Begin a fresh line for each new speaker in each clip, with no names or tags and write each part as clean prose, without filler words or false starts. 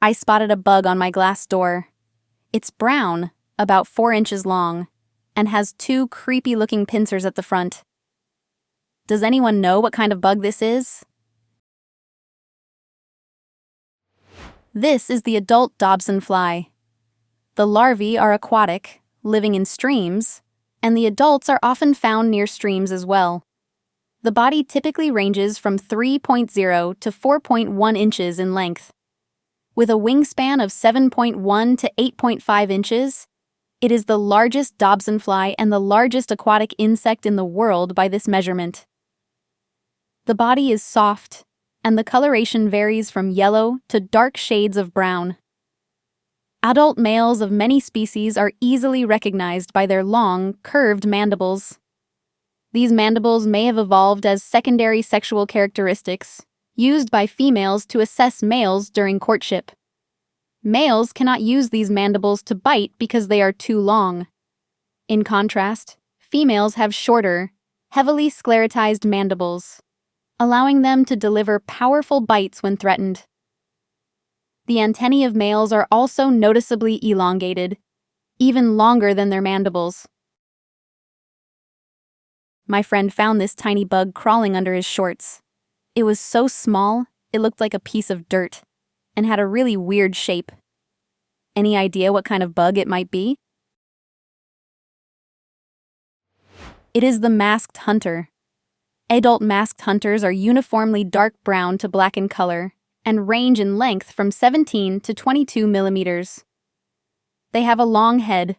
I spotted a bug on my glass door. It's brown, about 4 inches long, and has 2 creepy-looking pincers at the front. Does anyone know what kind of bug this is? This is the adult dobsonfly. The larvae are aquatic, living in streams, and the adults are often found near streams as well. The body typically ranges from 3.0 to 4.1 inches in length. With a wingspan of 7.1 to 8.5 inches, it is the largest dobsonfly and the largest aquatic insect in the world by this measurement. The body is soft, and the coloration varies from yellow to dark shades of brown. Adult males of many species are easily recognized by their long, curved mandibles. These mandibles may have evolved as secondary sexual characteristics, used by females to assess males during courtship. Males cannot use these mandibles to bite because they are too long. In contrast, females have shorter, heavily sclerotized mandibles, allowing them to deliver powerful bites when threatened. The antennae of males are also noticeably elongated, even longer than their mandibles. My friend found this tiny bug crawling under his shorts. It was so small, it looked like a piece of dirt, and had a really weird shape. Any idea what kind of bug it might be? It is the masked hunter. Adult masked hunters are uniformly dark brown to black in color and range in length from 17 to 22 millimeters. They have a long head,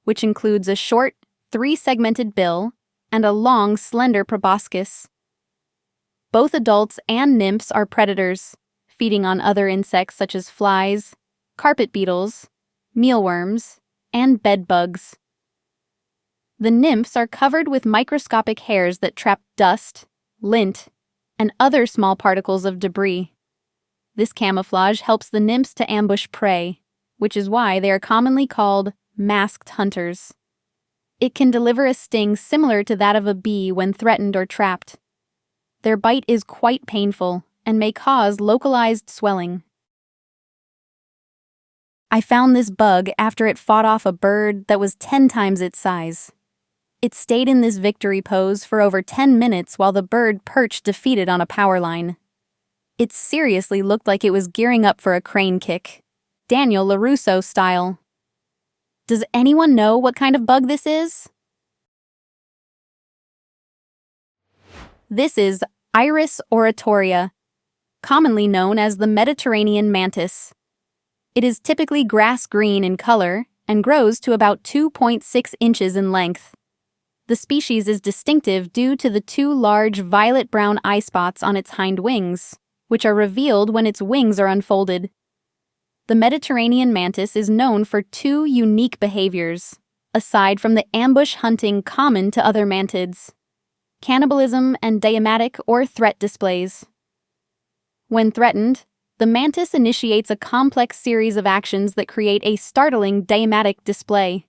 which includes a short, 3-segmented bill and a long, slender proboscis. Both adults and nymphs are predators, feeding on other insects such as flies, carpet beetles, mealworms, and bedbugs. The nymphs are covered with microscopic hairs that trap dust, lint, and other small particles of debris. This camouflage helps the nymphs to ambush prey, which is why they are commonly called masked hunters. It can deliver a sting similar to that of a bee when threatened or trapped. Their bite is quite painful and may cause localized swelling. I found this bug after it fought off a bird that was 10 times its size. It stayed in this victory pose for over 10 minutes while the bird perched defeated on a power line. It seriously looked like it was gearing up for a crane kick, Daniel LaRusso style. Does anyone know what kind of bug this is? This is Iris oratoria, commonly known as the Mediterranean mantis. It is typically grass-green in color and grows to about 2.6 inches in length. The species is distinctive due to the 2 large violet-brown eye spots on its hind wings, which are revealed when its wings are unfolded. The Mediterranean mantis is known for 2 unique behaviors, aside from the ambush hunting common to other mantids: cannibalism and deimatic or threat displays. When threatened, the mantis initiates a complex series of actions that create a startling deimatic display.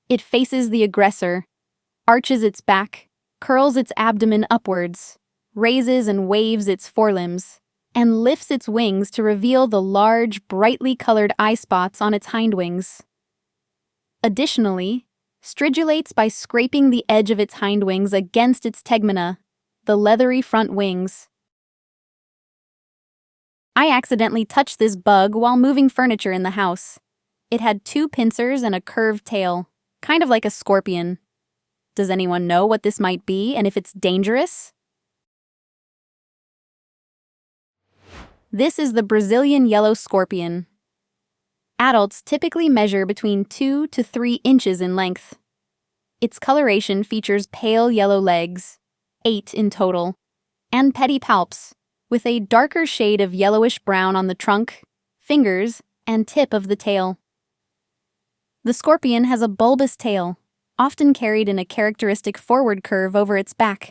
It faces the aggressor, arches its back, curls its abdomen upwards, raises and waves its forelimbs, and lifts its wings to reveal the large, brightly colored eye spots on its hindwings. Additionally, stridulates by scraping the edge of its hindwings against its tegmenta, the leathery front wings. I accidentally touched this bug while moving furniture in the house. It had 2 pincers and a curved tail, kind of like a scorpion. Does anyone know what this might be and if it's dangerous? This is the Brazilian yellow scorpion. Adults typically measure between 2 to 3 inches in length. Its coloration features pale yellow legs, 8 in total, and pedipalps, with a darker shade of yellowish-brown on the trunk, fingers, and tip of the tail. The scorpion has a bulbous tail, often carried in a characteristic forward curve over its back.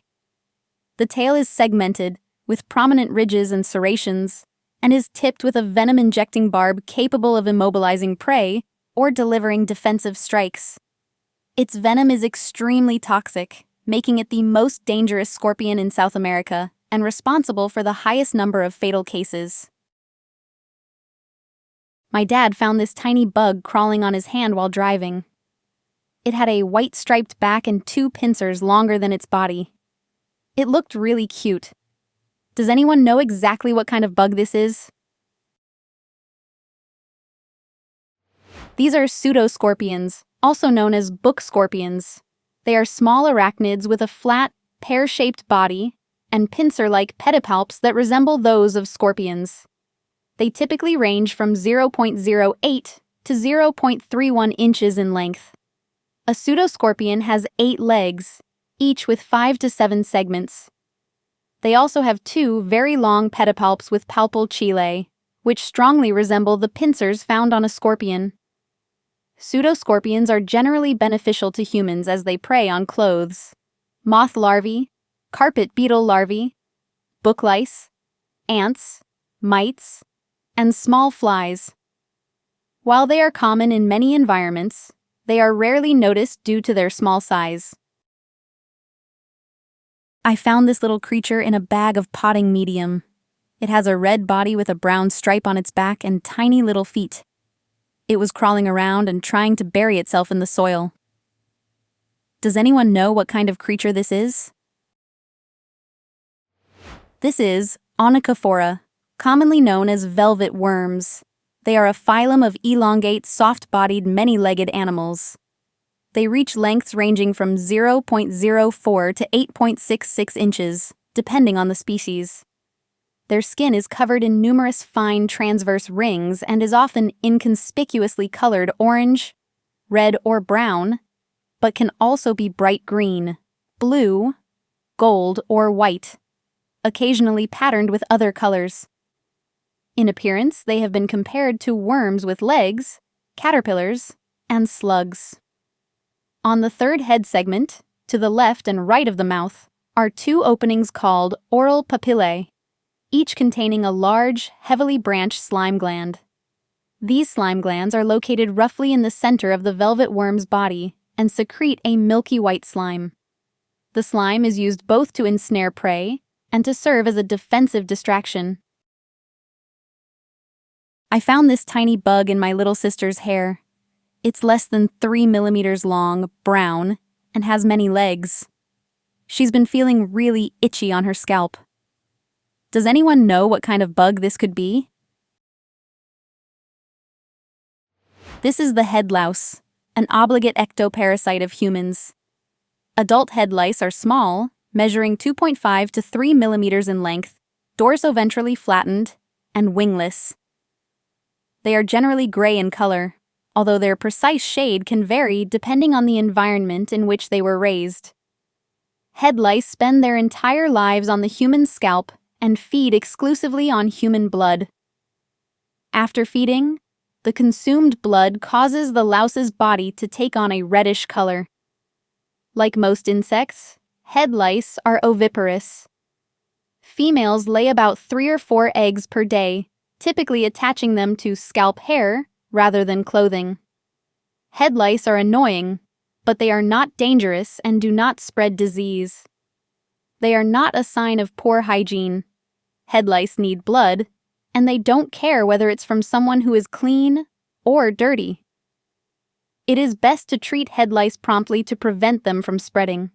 The tail is segmented, with prominent ridges and serrations, and is tipped with a venom-injecting barb capable of immobilizing prey or delivering defensive strikes. Its venom is extremely toxic, making it the most dangerous scorpion in South America and responsible for the highest number of fatal cases. My dad found this tiny bug crawling on his hand while driving. It had a white striped back and 2 pincers longer than its body. It looked really cute. Does anyone know exactly what kind of bug this is? These are pseudoscorpions, also known as book scorpions. They are small arachnids with a flat, pear-shaped body and pincer-like pedipalps that resemble those of scorpions. They typically range from 0.08 to 0.31 inches in length. A pseudoscorpion has 8 legs, each with 5 to 7 segments. They also have 2 very long pedipalps with palpal cheelae, which strongly resemble the pincers found on a scorpion. Pseudoscorpions are generally beneficial to humans as they prey on clothes, moth larvae, carpet beetle larvae, book lice, ants, mites, and small flies. While they are common in many environments, they are rarely noticed due to their small size. I found this little creature in a bag of potting medium. It has a red body with a brown stripe on its back and tiny little feet. It was crawling around and trying to bury itself in the soil. Does anyone know what kind of creature this is? This is Onychophora, commonly known as velvet worms. They are a phylum of elongate, soft-bodied, many-legged animals. They reach lengths ranging from 0.04 to 8.66 inches, depending on the species. Their skin is covered in numerous fine transverse rings and is often inconspicuously colored orange, red, or brown, but can also be bright green, blue, gold, or white, occasionally patterned with other colors. In appearance, they have been compared to worms with legs, caterpillars, and slugs. On the third head segment, to the left and right of the mouth, are 2 openings called oral papillae, each containing a large, heavily branched slime gland. These slime glands are located roughly in the center of the velvet worm's body and secrete a milky white slime. The slime is used both to ensnare prey and to serve as a defensive distraction. I found this tiny bug in my little sister's hair. It's less than 3 millimeters long, brown, and has many legs. She's been feeling really itchy on her scalp. Does anyone know what kind of bug this could be? This is the head louse, an obligate ectoparasite of humans. Adult head lice are small, measuring 2.5 to 3 millimeters in length, dorsoventrally flattened, and wingless. They are generally gray in color, although their precise shade can vary depending on the environment in which they were raised. Head lice spend their entire lives on the human scalp and feed exclusively on human blood. After feeding, the consumed blood causes the louse's body to take on a reddish color. Like most insects, head lice are oviparous. Females lay about 3 or 4 eggs per day, typically attaching them to scalp hair rather than clothing. Head lice are annoying, but they are not dangerous and do not spread disease. They are not a sign of poor hygiene. Head lice need blood, and they don't care whether it's from someone who is clean or dirty. It is best to treat head lice promptly to prevent them from spreading.